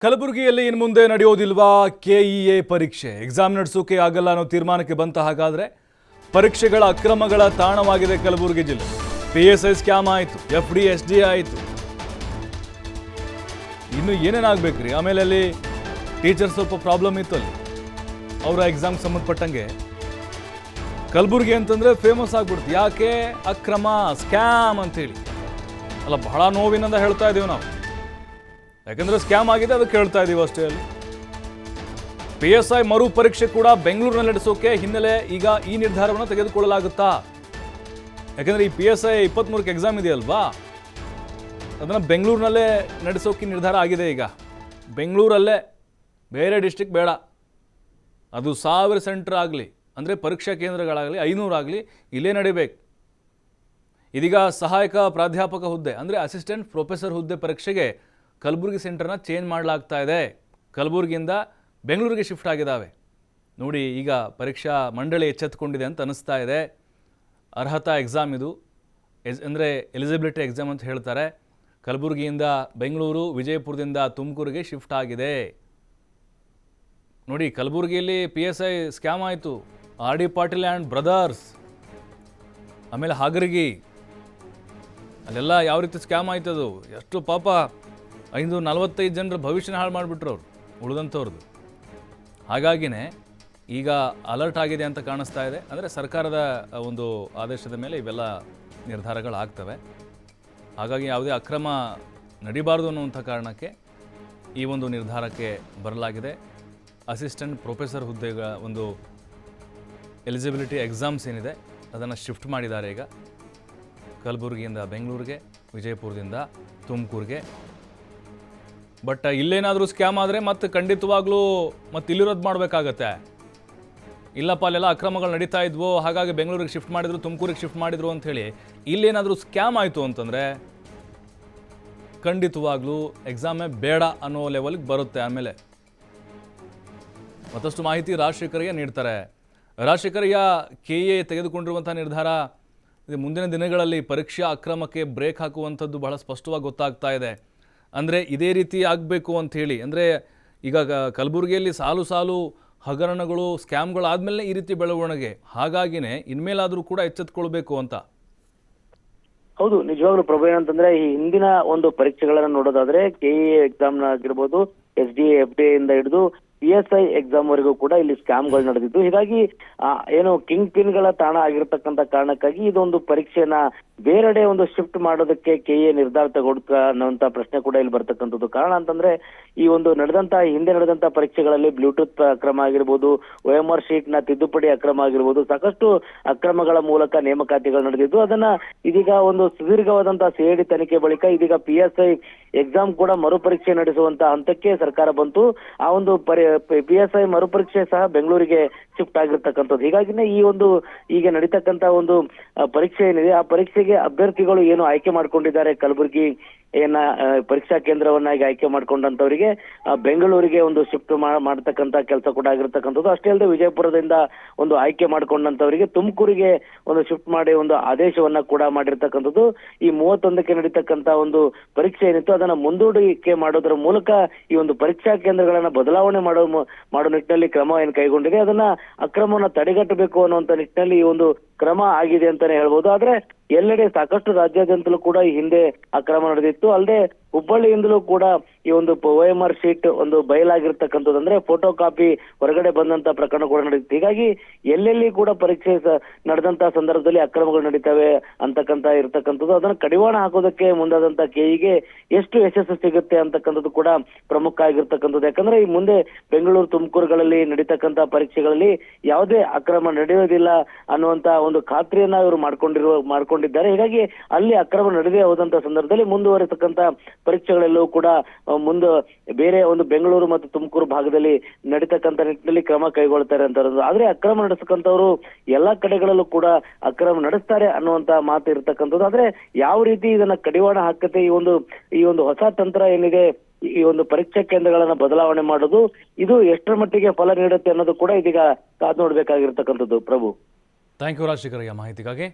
ಕಲಬುರಗಿಯಲ್ಲಿ ಇನ್ನು ಮುಂದೆ ನಡೆಯೋದಿಲ್ವಾ ಕೆಇಎ ಪರೀಕ್ಷೆ? ಎಕ್ಸಾಮ್ ನಡೆಸೋಕೆ ಆಗಲ್ಲ ಅನ್ನೋ ತೀರ್ಮಾನಕ್ಕೆ ಬಂತ. ಹಾಗಾದ್ರೆ ಪರೀಕ್ಷೆಗಳ ಅಕ್ರಮಗಳ ತಾಣವಾಗಿದೆ ಕಲಬುರಗಿ ಜಿಲ್ಲೆ. PSI ಸ್ಕ್ಯಾಮ್ ಆಯಿತು, FD SD ಆಯಿತು, ಇನ್ನು ಏನೇನಾಗಬೇಕ್ರಿ? ಆಮೇಲೆ ಅಲ್ಲಿ ಟೀಚರ್ ಸ್ವಲ್ಪ ಪ್ರಾಬ್ಲಮ್ ಇತ್ತು, ಅಲ್ಲಿ ಅವರ ಎಕ್ಸಾಮ್ ಸಂಬಂಧಪಟ್ಟಂಗೆ ಕಲಬುರಗಿ ಅಂತಂದ್ರೆ ಫೇಮಸ್ ಆಗ್ಬಿಡ್ತು. ಯಾಕೆ? ಅಕ್ರಮ, ಸ್ಕ್ಯಾಮ್ ಅಂತೇಳಿ ಅಲ್ಲ, ಬಹಳ ನೋವಿನಿಂದ ಹೇಳ್ತಾ ಇದ್ದೀವಿ ನಾವು. ಯಾಕಂದ್ರೆ ಸ್ಕ್ಯಾಮ್ ಆಗಿದೆ, ಅದಕ್ಕೆ ಹೇಳ್ತಾ ಇದ್ದೀವಿ ಅಷ್ಟೇ. ಅಲ್ಲಿ PSI ಮರು ಪರೀಕ್ಷೆ ಕೂಡ ಬೆಂಗಳೂರಿನಲ್ಲಿ ನಡೆಸೋಕೆ ಹಿನ್ನೆಲೆ ಈಗ ಈ ನಿರ್ಧಾರವನ್ನು ತೆಗೆದುಕೊಳ್ಳಲಾಗುತ್ತಾ? ಯಾಕಂದ್ರೆ ಈ PSI 23ಕ್ಕೆ ಎಕ್ಸಾಮ್ ಇದೆಯಲ್ವಾ, ಅದನ್ನು ಬೆಂಗಳೂರಿನಲ್ಲೇ ನಡೆಸೋಕೆ ನಿರ್ಧಾರ ಆಗಿದೆ. ಈಗ ಬೆಂಗಳೂರಲ್ಲೇ, ಬೇರೆ ಡಿಸ್ಟ್ರಿಕ್ಟ್ ಬೇಡ. ಅದು 1000 ಸೆಂಟರ್ ಆಗಲಿ, ಅಂದರೆ ಪರೀಕ್ಷಾ ಕೇಂದ್ರಗಳಾಗಲಿ, 500 ಆಗಲಿ, ಇಲ್ಲೇ ನಡಿಬೇಕು. ಇದೀಗ ಸಹಾಯಕ ಪ್ರಾಧ್ಯಾಪಕ ಹುದ್ದೆ ಅಂದರೆ ಅಸಿಸ್ಟೆಂಟ್ ಪ್ರೊಫೆಸರ್ ಹುದ್ದೆ ಪರೀಕ್ಷೆಗೆ ಕಲಬುರಗಿ ಸೆಂಟರ್ನ ಚೇಂಜ್ ಮಾಡಲಾಗ್ತಾ ಇದೆ. ಕಲಬುರಗಿಯಿಂದ ಬೆಂಗಳೂರಿಗೆ ಶಿಫ್ಟ್ ಆಗಿದ್ದಾವೆ. ನೋಡಿ, ಈಗ ಪರೀಕ್ಷಾ ಮಂಡಳಿ ಎಚ್ಚೆತ್ತುಕೊಂಡಿದೆ ಅಂತ ಅನ್ನಿಸ್ತಾ ಇದೆ. ಅರ್ಹತಾ ಎಕ್ಸಾಮ್ ಇದು, ಅಂದರೆ ಎಲಿಜಿಬಿಲಿಟಿ ಎಕ್ಸಾಮ್ ಅಂತ ಹೇಳ್ತಾರೆ. ಕಲಬುರಗಿಯಿಂದ ಬೆಂಗಳೂರು, ವಿಜಯಪುರದಿಂದ ತುಮಕೂರಿಗೆ ಶಿಫ್ಟ್ ಆಗಿದೆ. ನೋಡಿ, ಕಲಬುರಗಿಯಲ್ಲಿ PSI ಸ್ಕ್ಯಾಮ್ ಆಯಿತು, RD ಪಾಟೀಲ್ ಆ್ಯಂಡ್ ಬ್ರದರ್ಸ್, ಆಮೇಲೆ ಹಾಗರಗಿ, ಅಲ್ಲೆಲ್ಲ ಯಾವ ರೀತಿ ಸ್ಕ್ಯಾಮ್ ಆಯ್ತದು. ಎಷ್ಟು ಪಾಪ 545 ಜನರ ಭವಿಷ್ಯನ ಹಾಳು ಮಾಡಿಬಿಟ್ರು ಅವರು, ಉಳಿದಂಥವ್ರದ್ದು. ಹಾಗಾಗಿನೇ ಈಗ ಅಲರ್ಟ್ ಆಗಿದೆ ಅಂತ ಕಾಣಿಸ್ತಾ ಇದೆ. ಅಂದರೆ ಸರ್ಕಾರದ ಒಂದು ಆದೇಶದ ಮೇಲೆ ಇವೆಲ್ಲ ನಿರ್ಧಾರಗಳಾಗ್ತವೆ. ಹಾಗಾಗಿ ಯಾವುದೇ ಅಕ್ರಮ ನಡಿಬಾರ್ದು ಅನ್ನುವಂಥ ಕಾರಣಕ್ಕೆ ಈ ಒಂದು ನಿರ್ಧಾರಕ್ಕೆ ಬರಲಾಗಿದೆ. ಅಸಿಸ್ಟೆಂಟ್ ಪ್ರೊಫೆಸರ್ ಹುದ್ದೆಗ ಒಂದು ಎಲಿಜಿಬಿಲಿಟಿ ಎಕ್ಸಾಮ್ಸ್ ಏನಿದೆ ಅದನ್ನು ಶಿಫ್ಟ್ ಮಾಡಿದ್ದಾರೆ ಈಗ ಕಲಬುರಗಿಯಿಂದ ಬೆಂಗಳೂರಿಗೆ, ವಿಜಯಪುರದಿಂದ ತುಮಕೂರಿಗೆ. ಬಟ್ ಇಲ್ಲೇನಾದರೂ ಸ್ಕ್ಯಾಮ್ ಆದರೆ ಮತ್ತೆ ಖಂಡಿತವಾಗ್ಲೂ ಮತ್ತೆ ಇಲ್ಲಿರೋದು ಮಾಡಬೇಕಾಗತ್ತೆ. ಇಲ್ಲಪ್ಪ, ಅಲ್ಲೆಲ್ಲ ಅಕ್ರಮಗಳು ನಡೀತಾ ಇದ್ವು, ಹಾಗಾಗಿ ಬೆಂಗಳೂರಿಗೆ ಶಿಫ್ಟ್ ಮಾಡಿದ್ರು, ತುಮಕೂರಿಗೆ ಶಿಫ್ಟ್ ಮಾಡಿದ್ರು ಅಂಥೇಳಿ ಇಲ್ಲೇನಾದರೂ ಸ್ಕ್ಯಾಮ್ ಆಯಿತು ಅಂತಂದರೆ ಖಂಡಿತವಾಗ್ಲೂ ಎಕ್ಸಾಮೇ ಬೇಡ ಅನ್ನೋ ಲೆವೆಲ್ಗೆ ಬರುತ್ತೆ. ಆಮೇಲೆ ಮತ್ತಷ್ಟು ಮಾಹಿತಿ ರಾಜಶೇಖರಯ್ಯ ನೀಡ್ತಾರೆ. ರಾಜಶೇಖರಯ್ಯ, KEA ತೆಗೆದುಕೊಂಡಿರುವಂಥ ನಿರ್ಧಾರ ಇದು ಮುಂದಿನ ದಿನಗಳಲ್ಲಿ ಪರೀಕ್ಷಾ ಅಕ್ರಮಕ್ಕೆ ಬ್ರೇಕ್ ಹಾಕುವಂಥದ್ದು ಬಹಳ ಸ್ಪಷ್ಟವಾಗಿ ಗೊತ್ತಾಗ್ತಾ ಇದೆ. ಅಂದರೆ ಇದೇ ರೀತಿ ಆಗಬೇಕು ಅಂಥೇಳಿ, ಅಂದರೆ ಈಗ ಕಲಬುರಗಿಯಲ್ಲಿ ಸಾಲು ಸಾಲು ಹಗರಣಗಳು, ಸ್ಕ್ಯಾಮ್ಗಳು ಆದಮೇಲೆ ಈ ರೀತಿ ಬೆಳವಣಿಗೆ. ಹಾಗಾಗಿನೇ ಇನ್ಮೇಲಾದರೂ ಕೂಡ ಎಚ್ಚೆತ್ತುಕೊಳ್ಬೇಕು ಅಂತ. ಹೌದು, ನಿಜವಾಗ್ಲೂ ಪ್ರಭು. ಏನಂತಂದ್ರೆ ಈ ಹಿಂದಿನ ಒಂದು ಪರೀಕ್ಷೆಗಳನ್ನ ನೋಡೋದಾದ್ರೆ KEA ಎಕ್ಸಾಮ್ ಆಗಿರ್ಬೋದು, SDA FDA ಇಂದ ಹಿಡಿದು PSI ಎಕ್ಸಾಮ್ ವರೆಗೂ ಕೂಡ ಇಲ್ಲಿ ಸ್ಕ್ಯಾಮ್ಗಳು ನಡೆದಿದ್ದು. ಹೀಗಾಗಿ ಏನು ಕಿಂಗ್ ಪಿನ್ ಗಳ ತಾಣ ಆಗಿರ್ತಕ್ಕಂಥ ಕಾರಣಕ್ಕಾಗಿ ಇದೊಂದು ಪರೀಕ್ಷೆನ ಬೇರೆಡೆ ಒಂದು ಶಿಫ್ಟ್ ಮಾಡೋದಕ್ಕೆ KEA ನಿರ್ಧಾರ ತಗೊಳ್ಕ ಅನ್ನೋಂಥ ಪ್ರಶ್ನೆ ಕೂಡ ಇಲ್ಲಿ ಬರ್ತಕ್ಕಂಥದ್ದು. ಕಾರಣ ಅಂತಂದ್ರೆ ಈ ಒಂದು ಹಿಂದೆ ನಡೆದಂತ ಪರೀಕ್ಷೆಗಳಲ್ಲಿ ಬ್ಲೂಟೂತ್ ಅಕ್ರಮ ಆಗಿರ್ಬೋದು, OMR ಶೀಟ್ ನ ತಿದ್ದುಪಡಿ ಅಕ್ರಮ ಆಗಿರ್ಬೋದು, ಸಾಕಷ್ಟು ಅಕ್ರಮಗಳ ಮೂಲಕ ನೇಮಕಾತಿಗಳು ನಡೆದಿದ್ದು. ಅದನ್ನ ಇದೀಗ ಒಂದು ಸುದೀರ್ಘವಾದಂತಹ CID ತನಿಖೆ ಬಳಿಕ ಇದೀಗ PSI ಎಕ್ಸಾಮ್ ಕೂಡ ಮರುಪರೀಕ್ಷೆ ನಡೆಸುವಂತ ಹಂತಕ್ಕೆ ಸರ್ಕಾರ ಬಂತು. ಆ ಒಂದು PSI ಮರುಪರೀಕ್ಷೆ ಸಹ ಬೆಂಗಳೂರಿಗೆ ಶಿಫ್ಟ್ ಆಗಿರ್ತಕ್ಕಂಥದ್ದು. ಹೀಗಾಗಿನೇ ಈ ಒಂದು ಈಗ ನಡೀತಕ್ಕಂತ ಒಂದು ಪರೀಕ್ಷೆ ಏನಿದೆ, ಆ ಪರೀಕ್ಷೆಗೆ ಅಭ್ಯರ್ಥಿಗಳು ಏನು ಆಯ್ಕೆ ಮಾಡ್ಕೊಂಡಿದ್ದಾರೆ, ಕಲಬುರಗಿ ಪರೀಕ್ಷಾ ಕೇಂದ್ರವನ್ನಾಗಿ ಆಯ್ಕೆ ಮಾಡ್ಕೊಂಡಂತವರಿಗೆ ಬೆಂಗಳೂರಿಗೆ ಒಂದು ಶಿಫ್ಟ್ ಮಾಡತಕ್ಕಂತ ಕೆಲಸ ಕೂಡ ಆಗಿರ್ತಕ್ಕಂಥದ್ದು. ಅಷ್ಟೇ ಅಲ್ಲದೆ ವಿಜಯಪುರದಿಂದ ಒಂದು ಆಯ್ಕೆ ಮಾಡ್ಕೊಂಡಂತವರಿಗೆ ತುಮಕೂರಿಗೆ ಒಂದು ಶಿಫ್ಟ್ ಮಾಡಿ ಒಂದು ಆದೇಶವನ್ನ ಕೂಡ ಮಾಡಿರ್ತಕ್ಕಂಥದ್ದು. ಈ 31ಕ್ಕೆ ನಡೀತಕ್ಕಂತ ಒಂದು ಪರೀಕ್ಷೆ ಏನಿತ್ತು ಅದನ್ನ ಮುಂದೂಡಿಕೆ ಮಾಡೋದ್ರ ಮೂಲಕ ಈ ಒಂದು ಪರೀಕ್ಷಾ ಕೇಂದ್ರಗಳನ್ನ ಬದಲಾವಣೆ ಮಾಡೋ ನಿಟ್ಟಿನಲ್ಲಿ ಕ್ರಮ ಏನು ಕೈಗೊಂಡಿದೆ, ಅದನ್ನ ಅಕ್ರಮವನ್ನ ತಡೆಗಟ್ಟಬೇಕು ಅನ್ನುವಂತ ನಿಟ್ಟಿನಲ್ಲಿ ಈ ಒಂದು ಕ್ರಮ ಆಗಿದೆ ಅಂತಾನೆ ಹೇಳ್ಬೋದು. ಆದ್ರೆ ಎಲ್ಲೆಡೆ ಸಾಕಷ್ಟು ರಾಜ್ಯಾದ್ಯಂತಲೂ ಕೂಡ ಈ ಹಿಂದೆ ಅಕ್ರಮ ನಡೆದಿತ್ತು. ಅಲ್ಲದೆ ಹುಬ್ಬಳ್ಳಿಯಿಂದಲೂ ಕೂಡ ಈ ಒಂದು OMR ಶೀಟ್ ಒಂದು ಬಯಲಾಗಿರ್ತಕ್ಕಂಥದ್ದು, ಅಂದ್ರೆ ಫೋಟೋ ಕಾಪಿ ಹೊರಗಡೆ ಬಂದಂತ ಪ್ರಕರಣ ಕೂಡ ನಡೆದಿತ್ತು. ಹೀಗಾಗಿ ಎಲ್ಲೆಲ್ಲಿ ಕೂಡ ಪರೀಕ್ಷೆ ನಡೆದಂತ ಸಂದರ್ಭದಲ್ಲಿ ಅಕ್ರಮಗಳು ನಡೀತವೆ ಇರ್ತಕ್ಕಂಥದ್ದು. ಅದನ್ನ ಕಡಿವಾಣ ಹಾಕೋದಕ್ಕೆ ಮುಂದಾದಂತ KEಗೆ ಎಷ್ಟು ಯಶಸ್ಸು ಸಿಗುತ್ತೆ ಅಂತಕ್ಕಂಥದ್ದು ಕೂಡ ಪ್ರಮುಖ ಆಗಿರ್ತಕ್ಕಂಥದ್ದು. ಯಾಕಂದ್ರೆ ಈ ಮುಂದೆ ಬೆಂಗಳೂರು, ತುಮಕೂರುಗಳಲ್ಲಿ ನಡೀತಕ್ಕಂತ ಪರೀಕ್ಷೆಗಳಲ್ಲಿ ಯಾವುದೇ ಅಕ್ರಮ ನಡೆಯೋದಿಲ್ಲ ಅನ್ನುವಂತ ಒಂದು ಖಾತ್ರಿಯನ್ನ ಇವರು ಮಾಡ್ಕೊಂಡಿದ್ದಾರೆ. ಹೀಗಾಗಿ ಅಲ್ಲಿ ಅಕ್ರಮ ನಡೆದೇ ಹೋದಂತ ಸಂದರ್ಭದಲ್ಲಿ ಮುಂದುವರಿತಕ್ಕಂತ ಪರೀಕ್ಷೆಗಳೆಲ್ಲವೂ ಕೂಡ ಮುಂದೆ ಬೇರೆ ಒಂದು ಬೆಂಗಳೂರು ಮತ್ತು ತುಮಕೂರು ಭಾಗದಲ್ಲಿ ನಡೀತಕ್ಕಂಥ ನಿಟ್ಟಿನಲ್ಲಿ ಕ್ರಮ ಕೈಗೊಳ್ತಾರೆ ಅಂತ. ಆದ್ರೆ ಅಕ್ರಮ ನಡೆಸಕ್ಕಂಥವ್ರು ಎಲ್ಲಾ ಕಡೆಗಳಲ್ಲೂ ಕೂಡ ಅಕ್ರಮ ನಡೆಸ್ತಾರೆ ಅನ್ನುವಂತ ಮಾತು ಇರ್ತಕ್ಕಂಥದ್ದು. ಆದ್ರೆ ಯಾವ ರೀತಿ ಇದನ್ನ ಕಡಿವಾಣ ಹಾಕತ್ತೆ ಈ ಒಂದು ಹೊಸ ತಂತ್ರ ಏನಿದೆ, ಈ ಒಂದು ಪರೀಕ್ಷಾ ಕೇಂದ್ರಗಳನ್ನ ಬದಲಾವಣೆ ಮಾಡೋದು, ಇದು ಎಷ್ಟರ ಮಟ್ಟಿಗೆ ಫಲ ನೀಡುತ್ತೆ ಅನ್ನೋದು ಕೂಡ ಇದೀಗ ಕಾದು ನೋಡ್ಬೇಕಾಗಿರ್ತಕ್ಕಂಥದ್ದು. ಪ್ರಭು, ಥ್ಯಾಂಕ್ ಯು ರಾಜಶೇಖರಯ್ಯ ಮಾಹಿತಿಗಾಗಿ.